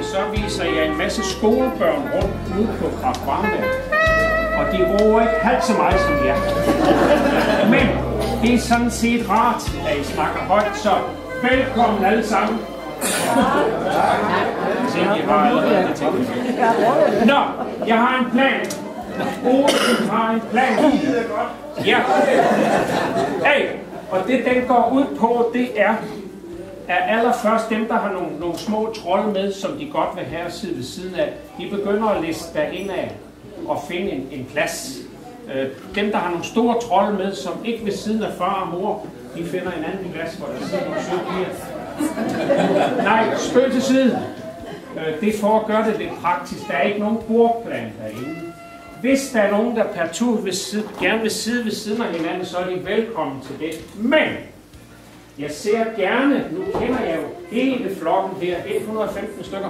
Så viser jeg en masse skolebørn rundt ude på kraft-varme-værket. Og de råber ikke halvt så meget som jer. Men det er sådan set rart, at I snakker højt, så velkommen alle sammen. Nå, jeg har en plan. Olsen har en plan. Ja. Hey, og det den går ud på, det er allerførst dem, der har nogle små trolde med, som de godt vil have at sidde ved siden af. De begynder at liste derinde af og finde en plads. Dem, der har nogle store trolde med, som ikke ved siden af far og mor, de finder en anden plads, hvor der sidder nogle søde piger. Nej, spøg til side. Det er for at gøre det lidt praktisk. Der er ikke nogen bordplan derinde. Hvis der er nogen, der partout gerne vil sidde ved siden af hinanden, så er de velkommen til det. Men jeg ser gerne, nu kender jeg jo hele flokken her, 115 stykker,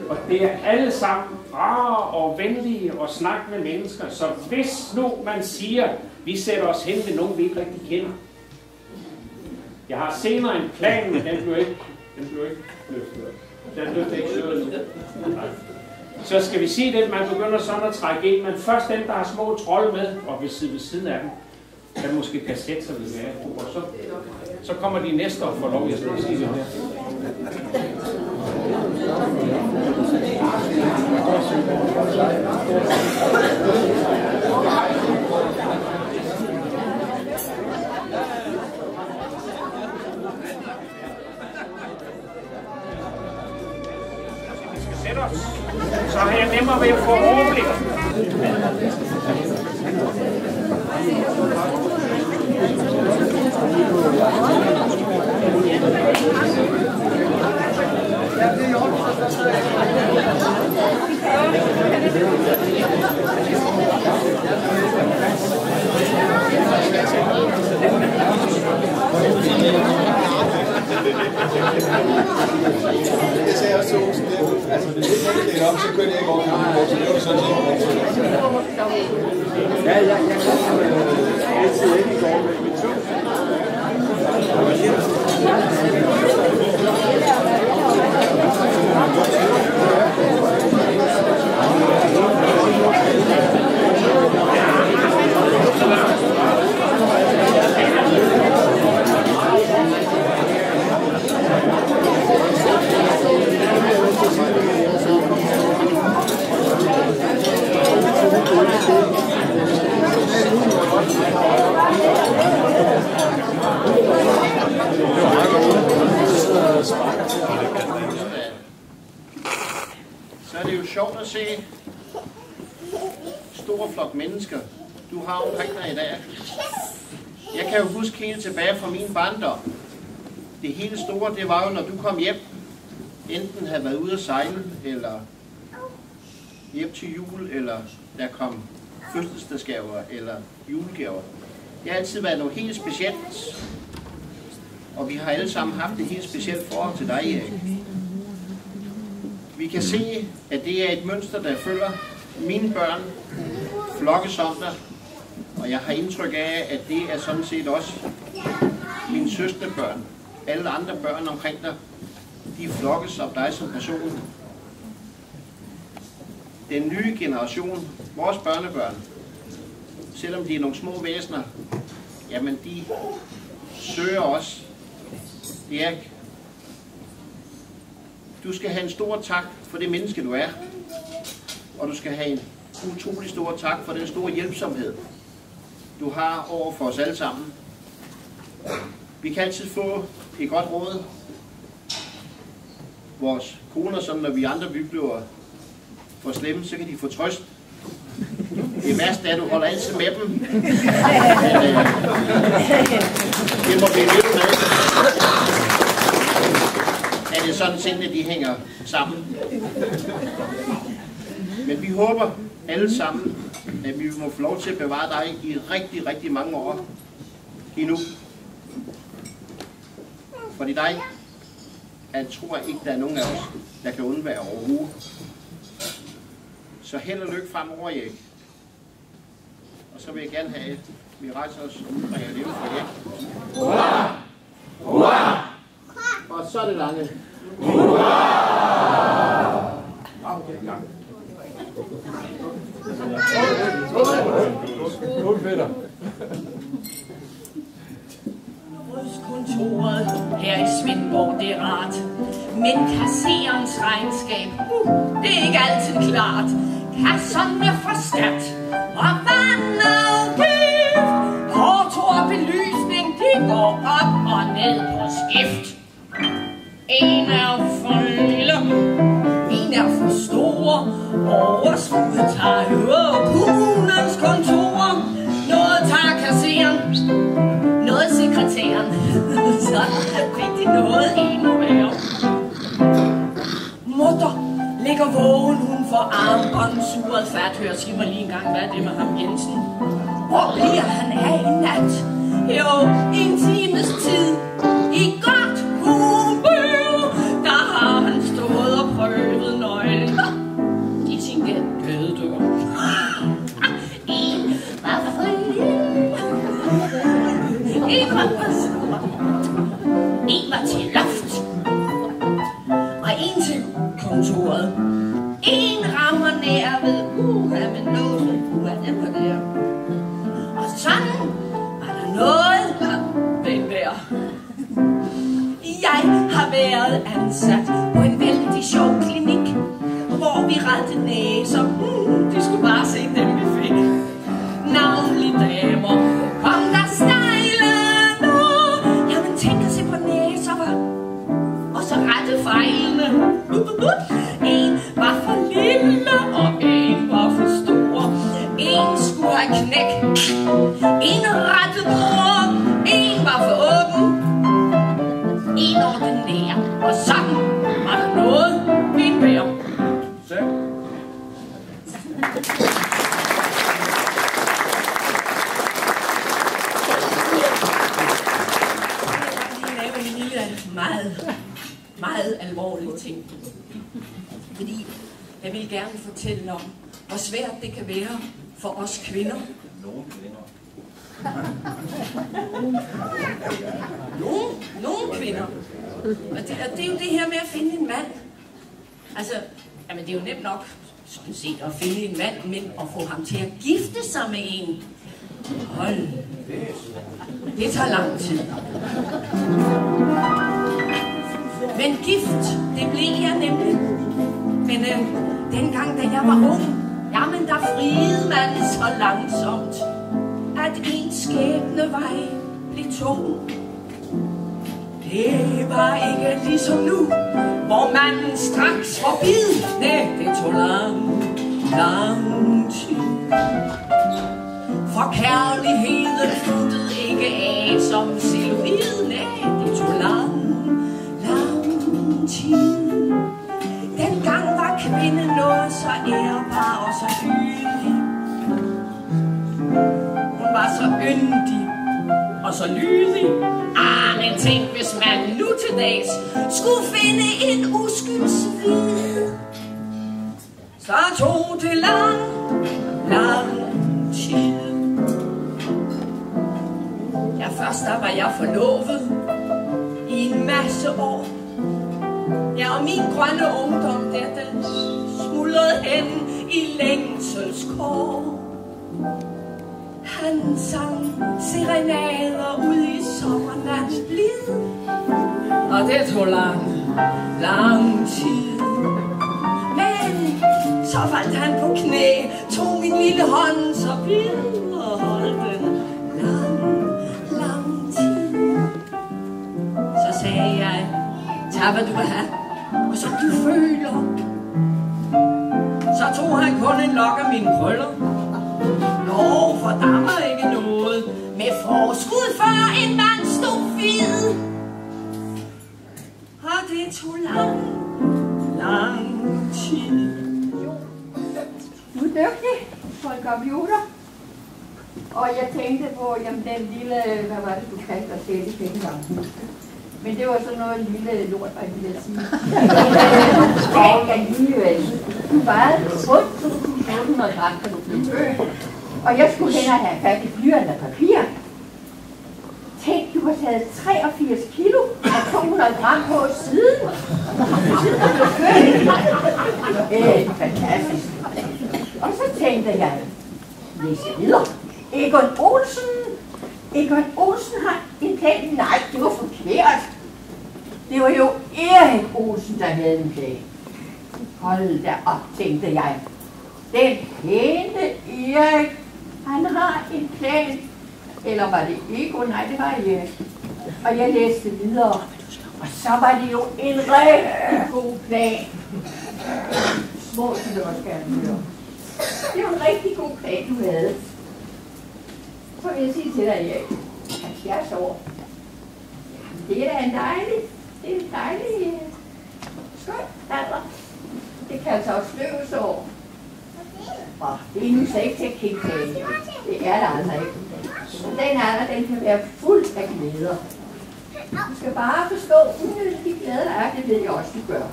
og det er alle sammen rare og venlige og snakke med mennesker. Så hvis nu man siger, vi sætter os hen ved nogen, vi ikke rigtig kender. Jeg har senere en plan, men den blev ikke løftet. Den blev ikke løftet. Så skal vi sige det, man begynder sådan at trække ind, men først dem, der har små trolde med, og vil sidde ved siden af dem, der måske kan sætte sig ved hver, og så kommer de næste og får lov, jeg skal sige det her. Så har jeg nemmere ved at få overblik. Det sagde jeg også til Olsen. Altså, hvis jeg ikke lægger op, så kører jeg ikke over kampen, så det var sådan set. Ja, jeg kan altid ikke gå over med mit tog. Så er det jo sjovt at se store flok mennesker, du har omkring dig i dag. Jeg kan jo huske helt tilbage fra min barndom. Det helt store, det var jo, når du kom hjem, enten havde været ude at sejle, eller hjem til jul, eller der kom fødselsdagsgaver, eller julegaver. Det har altid været noget helt specielt, og vi har alle sammen haft et helt specielt forhold til dig, Erik. Vi kan se, at det er et mønster, der følger mine børn flokkes om dig, og jeg har indtryk af, at det er sådan set også mine søsterbørn. Alle andre børn omkring dig, de flokkes om dig som person. Den nye generation, vores børnebørn, selvom de er nogle små væsener, jamen de søger os. Erik, du skal have en stor tak for det menneske, du er. Og du skal have en utrolig stor tak for den store hjælpsomhed, du har over for os alle sammen. Vi kan altid få et godt råd. Vores koner, som når vi andre bliver for slemme, så kan de få trøst. Det værste er, at du holder altid med dem. Men, det må blive lidt med. At det er sådan set, at de hænger sammen. Men vi håber alle sammen, at vi må få lov til at bevare dig i rigtig, rigtig mange år endnu. Fordi dig, jeg tror ikke, der er nogen af os, der kan undvære overhovedet. Så held og lykke fremover, Erik. Og så vil jeg gerne have, at vi rejser os og bringer livet for jer. Hurra! Hurra! så er det lange. Kontoret her i Svendborg, det er rart. Men kasserens regnskab, det er ikke altid klart. Kasserne er for stærkt, og vandafgift. Porto og belysning, det går op og ned på skift. En er for lille, en er for stor. Overskuddet tager kommunens kontor. Noget tager kasseren, noget sekretæren. Så fik det noget endnu værre. Mutter ligger vågen, hun får armbåndsuret fat. Hør, sig mig lige en gang, hvad er det med ham Jensen? Hvor bliver han af i nat? Jo, en times tid. I godt humør, der har han stået og prøvet nøglen. De ting der døde dør. En var fri. En var for stor. En var til loft. Og en til kontoret. En rammer nær ved med nåsen. Det var der. Og sådan var der noget ved hver. Jeg har været ansat på en vældig sjov klinik, hvor vi rettede næser. De skulle bare se dem, vi fik. Navnlig damer. Kom der stejle nå. Jamen tænk at se på næser, hva? Og så rette fejlene. En var for lille, og en var for stor. En skulle have knæk. En rette bror. En var for åben. En ordinær. Og sådan var der noget ved en bær. Meget alvorlige ting. Fordi jeg vil gerne fortælle om, hvor svært det kan være for os kvinder. Nogle kvinder. Og det er jo det her med at finde en mand. Altså, jamen det er jo nemt nok sådan set at finde en mand, men at få ham til at gifte sig med en. Hold. Det tager lang tid. Men gift, det blev jeg nemlig. Men dengang, da jeg var ung, jamen der friede man så langsomt, at en skæbnevej blev tung. Det var ikke ligesom nu, hvor man straks forbid. Nej, det tog lang tid. For kærligheden fulgte ikke af som celluloid. Nej, det tog lang tid. Dengang var kvinden noget så ærbar og så ydelig. Hun var så yndig og så lydig. Men tænk, hvis man nu til dags skulle finde en uskyldsvid. Så tog det lang tid. Ja, først der var jeg forlovet i en masse år. Ja, og min grønne ungdom, den smuldrede hen i længselskår. Han sang serenader ud i sommernattens blid. Og det tog lang tid. Men så faldt han på knæ, tog min lille hånd så vid og holdt den lang tid. Så sagde jeg, tag hvad du vil have, og så du føler. Så tog han kun en lok af mine krøller. Nå, for der var ikke noget med forskud, før en mand stod fed. Og det tog lang tid. Du er dygtig på en computer. Og jeg tænkte på, jamen den lille, hvad var det du kaldte dig selv i pengelampen? Men det var sådan noget lille lort, hvad jeg ville sige. Og alligevel, du vejede kun 2.800 gram, da du blev født. Og jeg skulle hen og have fat i blyant af papir. Tænk Tænk, du har taget 83 kilo og 200 gram på siden. Det er fantastisk. Og så tænkte jeg, læs videre. Egon Olsen har en plan. Nej, det var forkert. Det var jo Erik Olsen, der havde en plan. Hold da op, tænkte jeg. Den pæne Erik, han har en plan. Eller var det Egon? Nej, det var Erik. Og jeg læste videre. Og så var det jo en rigtig god plan. Små, så det også gerne høre. Det var en rigtig god plan, du havde. Så vil jeg sige til dig, Erik, 70 år. Det er da en dejlig skøn alder. Det kan altså også sløvesår. Og det er nu så ikke til at kigge på. Det er der altså ikke. Den alder, den kan være fuld af glæder. Du skal bare forstå, unødigt de glæder, der er, det ved jeg også, du gør.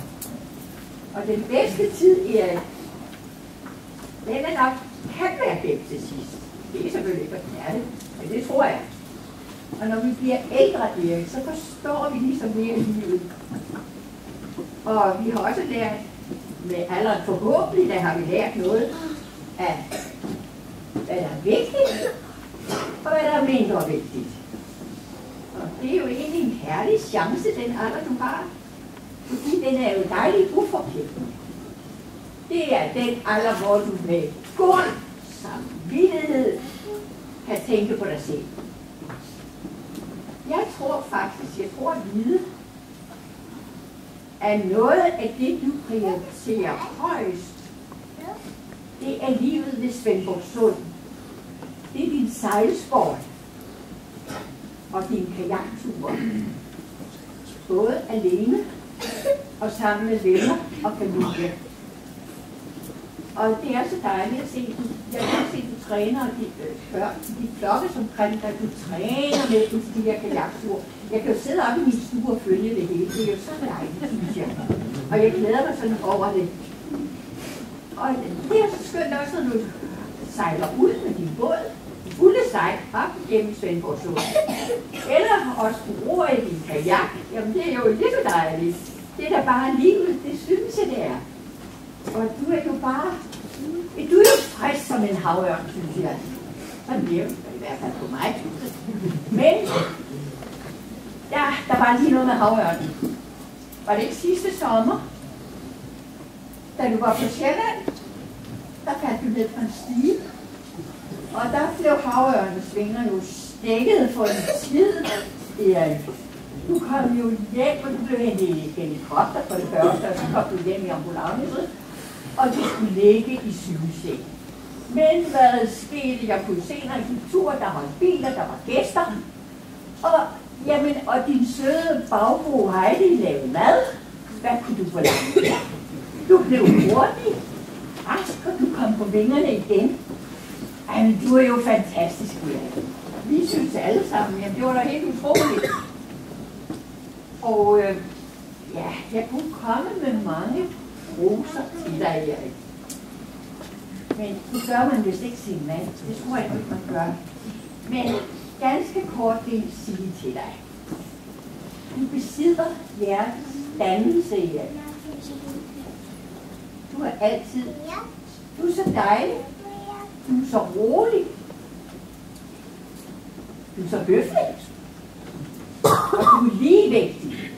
Og den bedste tid, Erik, den er nok, kan være gemt til sidst. Det er selvfølgelig ikke, hvad det er, men det tror jeg. Og når vi bliver ældre, Erik, så forstår vi ligesom mere livet. Og vi har også lært, med alderen forhåbentlig, der har vi lært noget af, hvad der er vigtigt, og hvad der er mindre vigtigt. Og det er jo egentlig en herlig chance, den alder, du har. Fordi den er jo dejligt uforpligtende. Det er den alder, hvor du med god samvittighed kan tænke på dig selv. Jeg tror at vide, at noget af det, du prioriterer højst, det er livet ved Svendborg Sund. Det er din sejlsport og dine kajakture. Både alene og sammen med venner og familie. Og det er så dejligt at se, jeg kan se, at du træner de flokke som omkring dig, du træner med de her kajakture. Jeg kan jo sidde oppe i min stue og følge det hele. Det er jo så dejligt, synes jeg. Og jeg glæder mig sådan over det. Og det er så skønt også, når du sejler ud med din båd, fulde sejl op gennem Svendborg Sund. Eller også bruger i din kajak. Jamen det er jo lige så dejligt. Det er da bare livet, det synes jeg det er. Og du er jo bare, du er jo frisk som en havørn, synes jeg. Sådan bliver det i hvert fald på mig. Men, der var lige noget med havørnen. Var det ikke sidste sommer, da du var på Sjælland, der faldt du ned på en stige. Og der blev havørnens vinger jo stækket for en tid, Erik. Du kom jo hjem, og du blev hentet i helikopter for det første, og så kom du hjem i ambulancen, og du skulle ligge i sygeseng. Men hvad skete? Jeg kunne se, når jeg gik tur, der var biler, der var gæster. Og din søde bagbro Heidi lavede mad. Hvad kunne du forlange? Du blev hurtig, rask, og du kom på vingerne igen. Jamen, du er jo fantastisk, Erik. Vi synes alle sammen, jamen, det var da helt utroligt. Og jeg kunne komme med mange roser til dig, Erik. Men det gør man vist ikke sin mand. Det tror jeg ikke, man gør. Men ganske kort vil jeg sige til dig. Du besidder hjertets dannelse, Erik. Du er altid. Du er så dejlig. Du er så rolig. Du er så høflig. Og du er ligevægtig.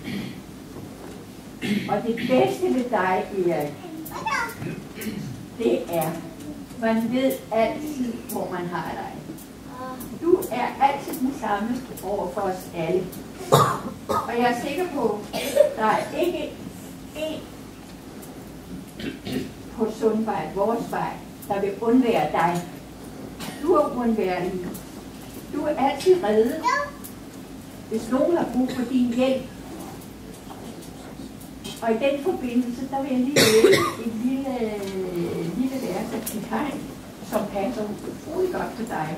Og det bedste ved dig, Erik, det er, man ved altid, hvor man har dig. Du er altid den samme over for os alle. Og jeg er sikker på, at der er ikke en på Sundvej, vores vej, der vil undvære dig. Du er uundværlig. Du er altid reddet, hvis nogen har brug for din hjælp. Og i den forbindelse, der vil jeg lige læse et lille vers af Titegn, som passer utrolig godt for dig.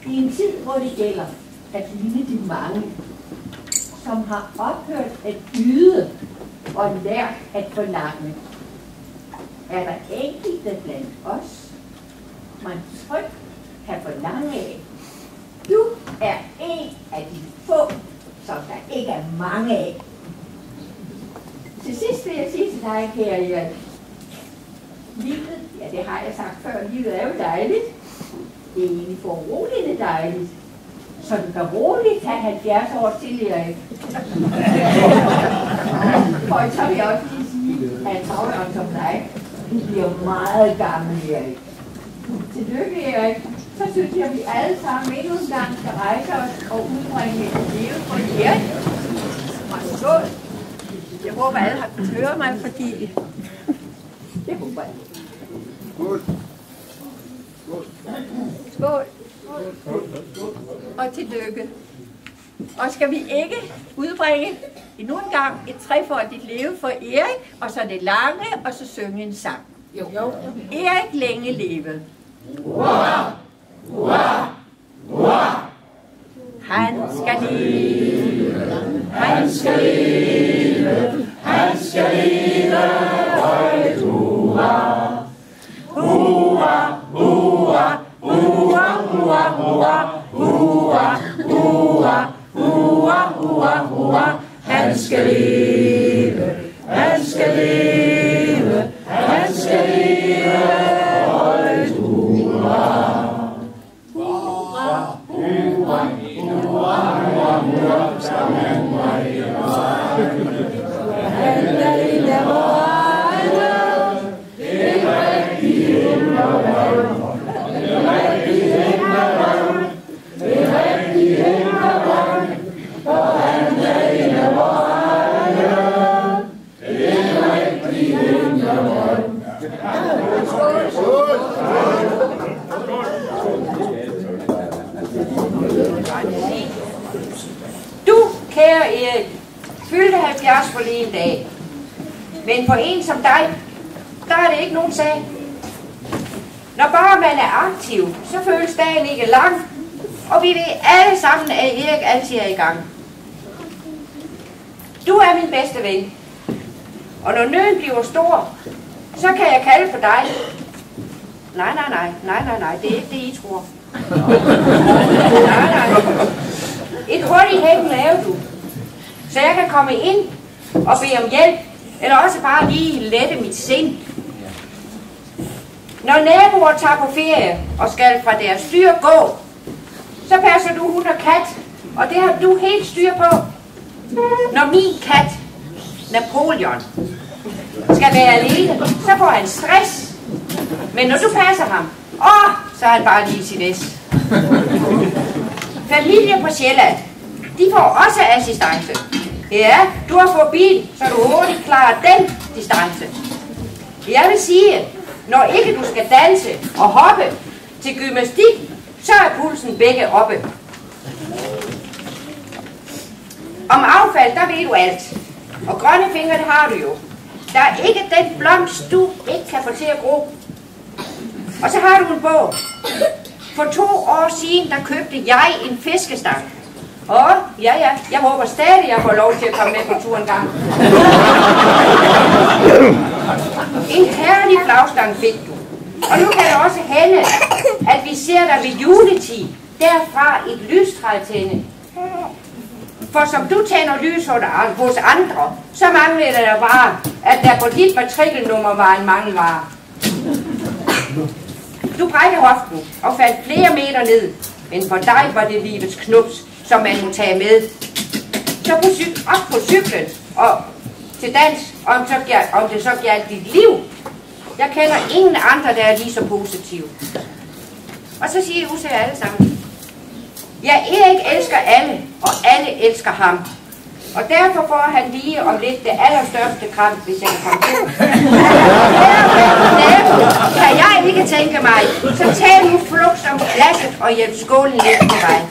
I en tid, hvor det gælder at ligne de mange, som har ophørt at yde og lært at forlange, er der enkelte blandt os, man trygt kan forlange af, Du er en af de få, som der ikke er mange af. Til sidst vil jeg sige til dig, kære Erik. Livet, ja det har jeg sagt før, livet er jo dejligt. Det er egentlig foruroligende dejligt. Så du kan roligt tage 70 år til, Erik. Og så vil jeg også lige sige, at travleren som dig, du bliver meget gammel, Erik. Tillykke, Erik. Så synes jeg, at vi alle sammen endnu en gang skal rejse os og udbringe et liv for Erik. Skål. Jeg håber, alle har kunnet høre mig, fordi... Det håber jeg. Skål. Skål. Og tillykke. Og skal vi ikke udbringe endnu en gang et trefoldigt leve for Erik, og så det lange, og så synge en sang? Jo. Erik længe leve. Hurra! Hurra! Hurra! Han skal leve. Han skal leve. Han skal leve. Højt hurra! Hurra! Hurra! Hurra! Hurra! Hurra! Hurra! Hurra! Hurra! Hurra! Hurra! Han skal leve. Han skal leve. Han skal leve. Højt hurra! Hurra! Hurra! Hurra! Hurra! Sammen med han er en af vejene. Det er rigtig himmelvand. Det er rigtig himmelvand. Det er rigtig himmelvand. Og han er en af vejene. Det er rigtig himmelvand. Du, kære Erik, fyldte 70 forleden dag. Men for en som dig, der er det ikke nogen sag. Når bare man er aktiv, så føles dagen ikke lang. Og vi ved alle sammen, at Erik altid er i gang. Du er min bedste ven. Og når nøden bliver stor, så kan jeg kalde på dig. Nej, det er ikke det, I tror. Nej. Et hurtigt hækken laver du, så jeg kan komme ind og bede om hjælp, eller også bare lige lette mit sind. Når naboer tager på ferie og skal fra deres styr gå, så passer du hund og kat, og det har du helt styr på. Når min kat, Napoleon, skal være alene, så får han stress. Men når du passer ham, så er han bare lige sin næs. Familier på Sjælland, de får også assistance. Ja, du har fået bil, så du hurtigt klarer den distance. Jeg vil sige, når ikke du skal danse og hoppe til gymnastik, så er pulsen begge oppe. Om affald, der ved du alt. Og grønne fingre, det har du jo. Der er ikke den blomst, du ikke kan få til at gro. Og så har du en bog. For 2 år siden, der købte jeg en fiskestang. Og ja, jeg håber stadig, jeg får lov til at komme med på tur en gang. En herlig flagstang fik du. Og nu kan det også hænde, at vi ser dig ved juletid, derfra et lystrætænde. For som du tænder lys hos andre, så mangler det der bare, at der på dit matrikelnummer var en mangelvare. Du brækkede hoften og faldt flere meter ned, men for dig var det livets knups, som man må tage med. Så op på cyklen og til dans, om det så gjaldt dit liv. Jeg kender ingen andre, der er lige så positive. Og så siger du til alle sammen. Ja, Erik elsker alle, og alle elsker ham. Og derfor får han lige om lidt det allerstørste kram, hvis jeg kan komme til. Derfor kan jeg ikke tænke mig, så tag nu flugt som glasset og hjælp skålen lidt på vej.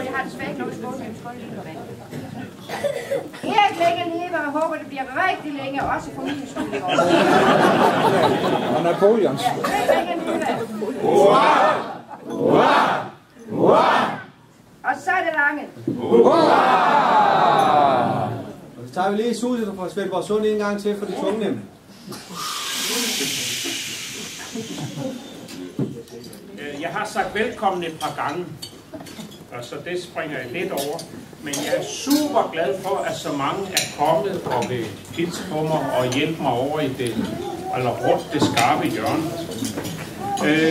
Jeg har desværre ikke noget skål, men skål lige på vand. Erik længe leve, og jeg håber, det bliver rigtig længe, også for min skyld i år. Og Napoleons. Ja, længe leve. Hurra! Hurra! Hurra! Og så er det lange. Hurra! Så tager vi lige suset fra Svendborg Sund en gang til for de tunge. Jeg har sagt velkommen et par gange, og så det springer jeg lidt over. Men jeg er super glad for, at så mange er kommet og vil hilse på mig og hjælpe mig over i det, eller rundt det skarpe hjørne.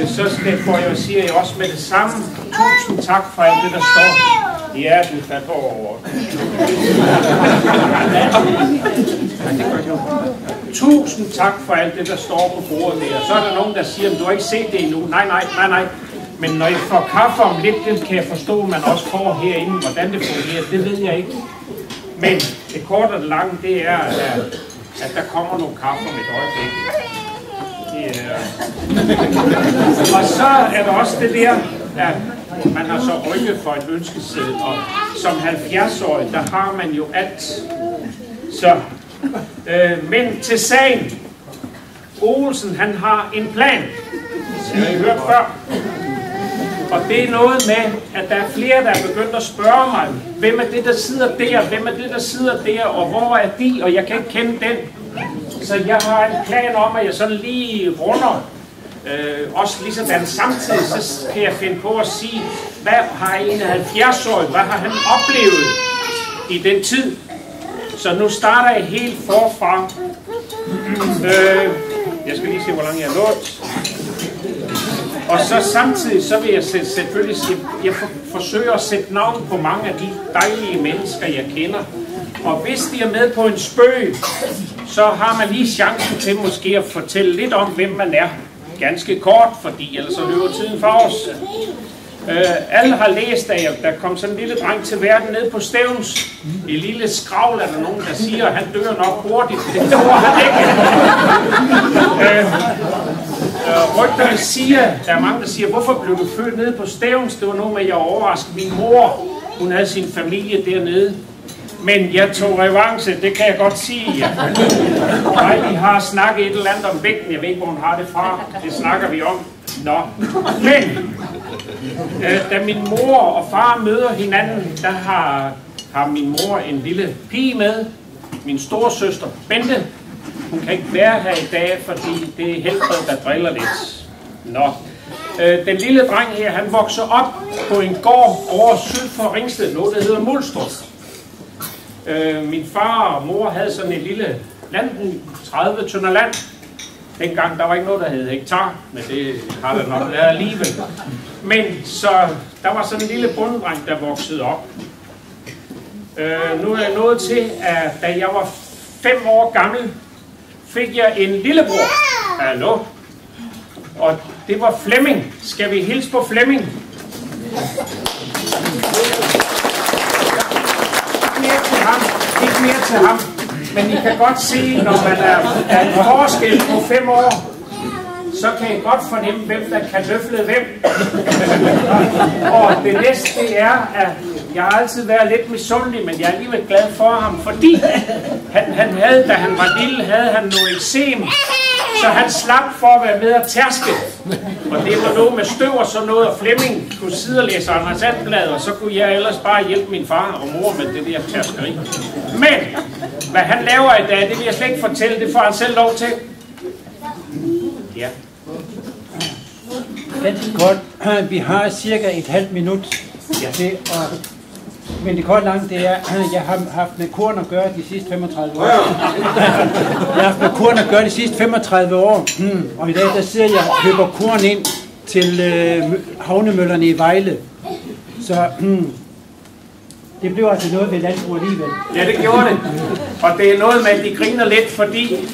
Så får jeg sige også med det samme. Tusind tak for alt det, der står. Ja, du fandt over. Tusind tak for alt det, der står på bordet der. Så er der nogen, der siger, at du har ikke set det endnu. Nej. Men når jeg får kaffe om lidt, det kan jeg forstå, at man også får herinde. Hvordan det fungerer, det ved jeg ikke. Men det korte og det lange, det er, at der kommer nogle kaffe om et øjeblik. Og så er der også det der, at man har så rykket for en ønskeseddel, og som 70-årig, der har man jo alt. Så, men til sagen, Olsen, han har en plan. Det har I hørt før. Og det er noget med, at der er flere, der er begyndt at spørge mig, hvem er det, der sidder der, hvem er det, der sidder der, og hvor er de, og jeg kan ikke kende den. Så jeg har en plan om, at jeg sådan lige runder, også lige sådan samtidig, så kan jeg finde på at sige, hvad har en 70-årig, hvad har han oplevet i den tid? Så nu starter jeg helt forfra. Jeg skal lige se, hvor langt jeg er nået. Og så samtidig, så vil jeg selvfølgelig jeg forsøger at sætte navn på mange af de dejlige mennesker, jeg kender. Og hvis de er med på en spøg, så har man lige chancen til måske at fortælle lidt om, hvem man er. Ganske kort, fordi ellers så løber tiden for os. Alle har læst af, at der kom sådan en lille dreng til verden ned på Stevns. I lille skravl er der nogen, der siger, at han dør nok hurtigt. Det tror han ikke. Rygterne siger, der er mange, der siger, hvorfor blev du født nede på Stevns? Det var noget med, at jeg overraskede min mor. Hun havde sin familie dernede. Men jeg tog revanche, det kan jeg godt sige. Nej, vi har snakket et eller andet om vægten. Jeg ved ikke, hvor hun har det fra. Det snakker vi om. Nå. Men, da min mor og far møder hinanden, der har min mor en lille pige med. Min storesøster, Bente. Hun kan ikke være her i dag, fordi det er helbred, der driller lidt. Nå. Den lille dreng her, han vokser op på en gård over syd for Ringsted, noget der hedder Mulstrup. Min far og mor havde sådan en lille landbrug, 30 tønder land. Dengang der var ikke noget, der hed hektar, men det har der nok været alligevel. Men så der var sådan en lille bonddreng, der voksede op. Nu er jeg nået til, at da jeg var 5 år gammel, fik jeg en lillebror. Hallo? Og det var Flemming. Skal vi hilse på Flemming? Ikke mere til ham. Men I kan godt se, når man er en forskel på 5 år, så kan I godt fornemme, hvem der kan løfle hvem. Og det næste det er, at jeg har altid været lidt misundelig, men jeg er alligevel glad for ham, fordi han havde, da han var lille, havde han noget eksem, så han slap for at være med at tærske. Og det var noget med støv og sådan noget, og Flemming kunne sidde og læse Anders Sandblad, og så kunne jeg ellers bare hjælpe min far og mor med det der tærskeri. Men hvad han laver i dag, det vil jeg slet ikke fortælle, det får han selv lov til. Ja. Ganske kort. Vi har cirka et halvt minut til at... Men det kort langt, det er, jeg har haft med korn at gøre de sidste 35 år. Jeg har haft med korn at gøre de sidste 35 år. Og i dag, der sidder jeg og køber korn ind til havnemøllerne i Vejle. Så det blev altså noget ved landbrug alligevel. Ja, det gjorde det. Og det er noget med, at de griner lidt, fordi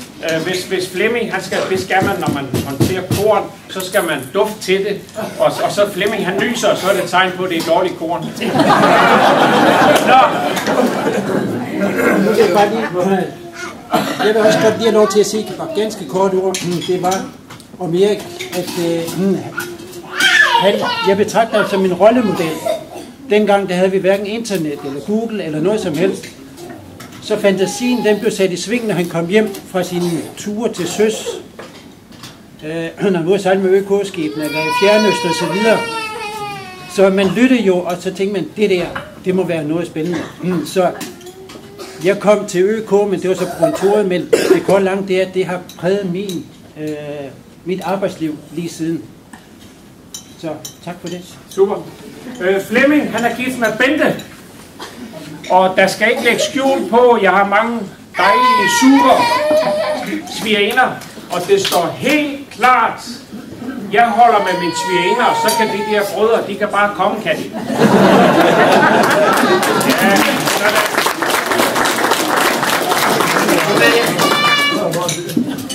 hvis Flemming, det skal man, når man håndterer korn, så skal man dufte til det. Og så Flemming, han nyser, og så er det et tegn på, at det er dårligt korn. Nå. Jeg vil også godt lige have lov til at sige et par ganske kort ord. Det var om Erik, at jeg betragter ham som en rollemodel. Dengang der havde vi hverken internet eller Google eller noget som helst. Så fantasien den blev sat i sving, når han kom hjem fra sine ture til søs. Når han var sejlet med ØK-skibene, eller i Fjernøst og så videre. Så man lyttede jo, og så tænkte man, det må være noget spændende. Så jeg kom til ØK, men det var så på kontoret, men det kort langt det er, at det har præget mit arbejdsliv lige siden. Så tak for det. Super. Flemming, han er gift med Bente. Og der skal ikke lægge skjul på, jeg har mange dejlige sure svigerinder. Og det står helt klart, jeg holder med mine svigerinder, og så kan de der brødre, de kan bare komme, kan de. Ja,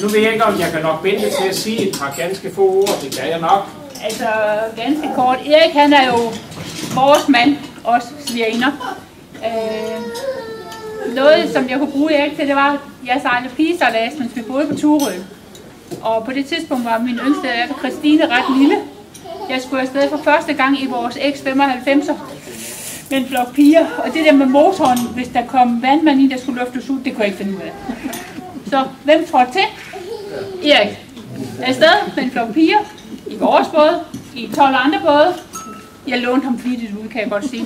nu ved jeg ikke, om jeg kan nok binde til at sige et par ganske få ord. Det kan jeg nok. Altså, ganske kort. Erik, han er jo vores mand, også svigerinder. Noget, som jeg kunne bruge Erik til, det var, at jeg sejlede pigesejlads, mens vi boede på Turø. Og på det tidspunkt var min yngste datter, Christine, ret lille. Jeg skulle afsted for første gang i vores X95'er med en flok piger. Og det der med motoren, hvis der kom vandmand ind, der skulle luftes ud, det kunne jeg ikke finde ud af. Så hvem trådte til? Erik. Afsted med en flok piger i vores båd, i 12 andre både. Jeg lånte ham flittigt ud, kan jeg godt sige.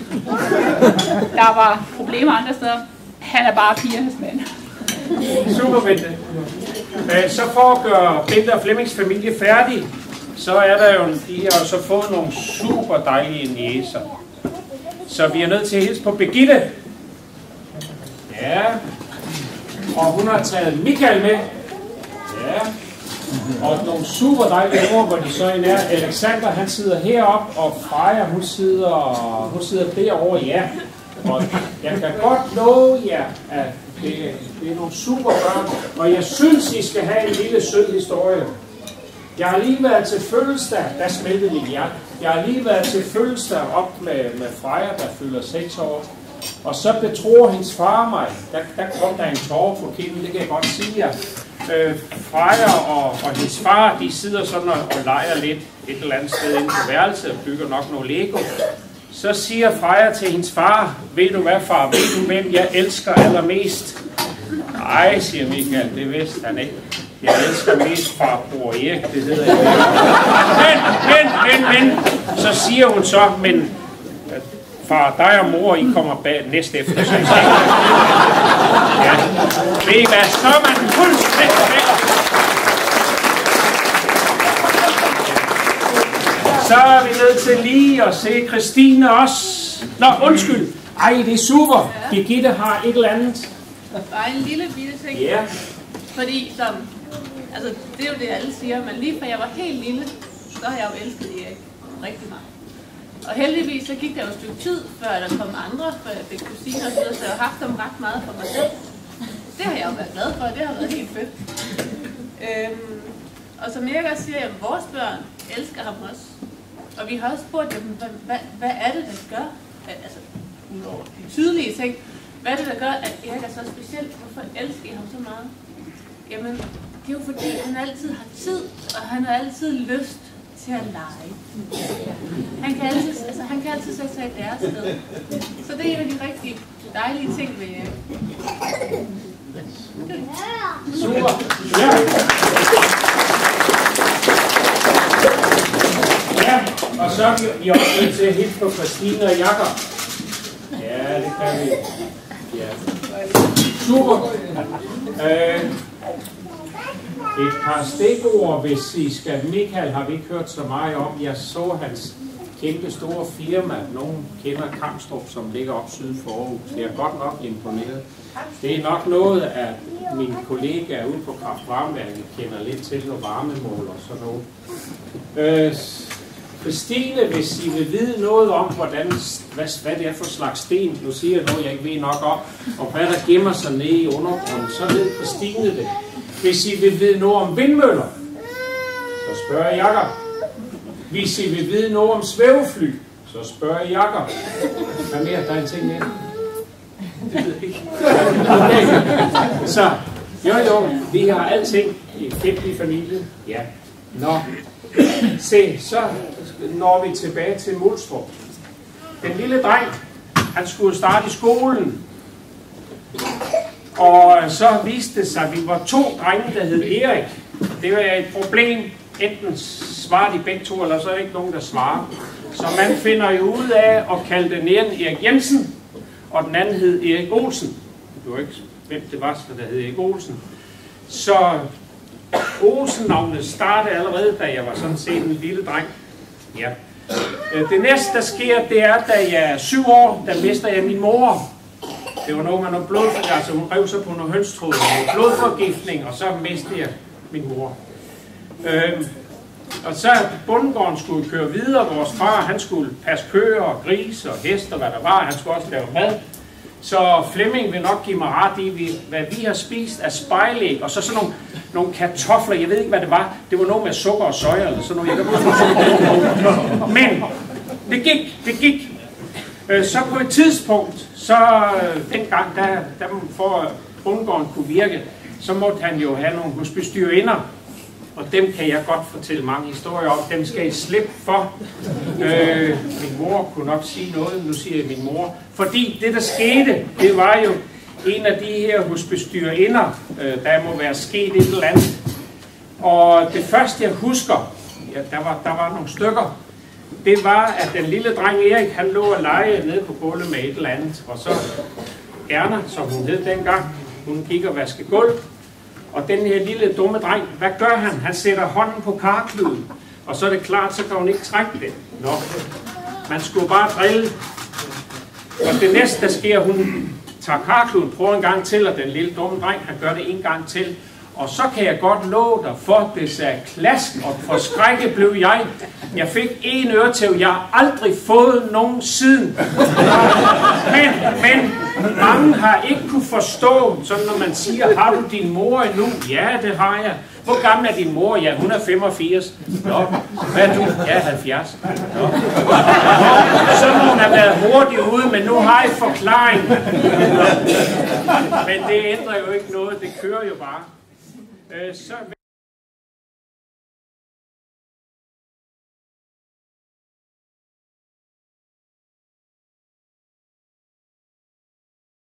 Der var problemer andre steder. Han er bare pigernes mand. Super, Bente. Så for at gøre Bente og Flemmings familie færdig, så er der jo, de har så fået nogle super dejlige niecer. Så vi er nødt til at hilse på Birgitte. Ja. Og hun har taget Michael med. Ja. Og nogle super dejlige ord, hvor de så er nær. Alexander, han sidder heroppe, og Freja, hun sidder derovre, ja. Og jeg kan godt love jer, at det er nogle super børn, og jeg synes, I skal have en lille sød historie. Jeg har lige været til fødselsdag, der smeltede mit hjerte. Jeg har lige været til fødselsdag op med Freja, der fylder 6 år. Og så betror hendes far mig. Der kom der en tårer på kinden, det kan jeg godt sige jer. Freja og hendes far, de sidder sådan og leger lidt et eller andet sted inde på værelset og bygger nok noget Lego. Så siger Freja til hendes far, ved du hvad far, ved du hvem jeg elsker allermest? Nej, siger Michael, det vidste han ikke. Jeg elsker mest farbror Erik, det hedder jeg. Men, så siger hun så, men far, dig og mor, I kommer bag næste efter. Så ja. Ved I hvad, så er man fuldstændig væk. Så er vi nødt til lige at se Christine også. Nå, undskyld. Ej, det er super. Birgitte har et eller andet. Bare en lille bitte ting. Ja. Fordi altså, det er jo det, alle siger, men lige fra jeg var helt lille, så har jeg jo elsket Erik rigtig meget. Og heldigvis så gik der jo et stykke tid, før der kom andre, før jeg fik kusiner og så jeg har haft dem ret meget for mig selv. Det har jeg jo været glad for, det har været helt fedt. Og som Erik også siger, at vores børn elsker ham også. Og vi har også spurgt dem, hvad er det, der gør, altså udover de tydelige ting, hvad er det, der gør, at Erik er så speciel? Hvorfor elsker I ham så meget? Jamen, det er jo fordi, han altid har tid, og han har altid lyst til at lege. Han kan altid sætte sig i deres sted. Så det er en af de rigtig dejlige ting ved Erik. Super. Ja. Ja, og så er vi også nødt til at hilse på Christine og Jakob. Ja, det kan vi. Ja. Super. Et par stikord, hvis I skal. Michael har vi ikke hørt så meget om. Jeg så hans kæmpe store firma. Nogen kender Kamstrup, som ligger op syd for Aarhus. Det er godt nok imponeret. Det er nok noget, at mine kollegaer ude på kraftvarmeværket kender lidt til noget varmemål og sådan noget. Christine, hvis I vil vide noget om, hvad det er for slags sten, nu siger jeg noget, jeg ikke ved nok om, og hvad der gemmer sig nede i undergrunden, så ved Christine det. Hvis I vil vide noget om vindmøller, så spørger jeg Jakob. Hvis I vil vide noget om svævefly, så spørger jeg Jakob. Hvad mere? Der er en ting mere. Det ved jeg ikke. Okay. Så, jo, vi har alting i fedt i familien. Ja. Nå. Se, så når vi tilbage til Mulstrup. Den lille dreng, han skulle starte i skolen. Og så viste det sig, at vi var 2 drenge, der hed Erik. Det var et problem. Enten svarer de begge 2, eller så er der ikke nogen, der svarer. Så man finder jo ud af at kalde den ene Erik Jensen, og den anden hed Erik Olsen. Du ved ikke, hvem det var, der hed Erik Olsen. Så Olsen-navnet startede allerede, da jeg var sådan set en lille dreng. Ja. Det næste, der sker, det er, da jeg er 7 år, der mister jeg min mor. Det var noget med noget blodforgiftning, altså hun rev sig på noget hønstråd, blodforgiftning, og så mistede jeg min mor. Og så bondegården skulle køre videre, vores far, han skulle passe køer og grise og heste og hvad der var, han skulle også lave mad. Så Flemming vil nok give mig ret i, hvad vi har spist af spejlæg, og så sådan nogle kartofler, jeg ved ikke hvad det var, det var noget med sukker og soja eller sådan noget, men det gik. Så på et tidspunkt, så dengang, da for at bondegården kunne virke, så måtte han jo have nogle husbestyrerinder. Og dem kan jeg godt fortælle mange historier om. Dem skal I slippe for. Min mor kunne nok sige noget. Nu siger jeg min mor. Fordi det, der skete, det var jo en af de her husbestyrerinder. Der må være sket et eller andet. Og det første, jeg husker, ja, der var nogle stykker. Det var, at den lille dreng Erik, han lå og legede nede på gulvet med et eller andet. Og så Erna, som hun hed dengang, hun gik og vaskede gulv. Og den her lille dumme dreng, hvad gør han? Han sætter hånden på karkluden, og så er det klart, så kan hun ikke trække det. Nå, man skulle bare drille. Og det næste, der sker, hun tager karkluden, prøver en gang til, og den lille dumme dreng, han gør det en gang til. Og så kan jeg godt love dig for, det sagde klask, og forskrækket blev jeg. Jeg fik en øretæv, jeg har aldrig fået nogen siden. Men mange har ikke kunne forstå, sådan når man siger, har du din mor endnu? Ja, det har jeg. Hvor gammel er din mor? Ja, hun er 85. Nå, hvad er du? Ja, 70. Nå. Så må hun have været hurtigt ude, men nu har jeg forklaring. Men det ændrer jo ikke noget, det kører jo bare. Så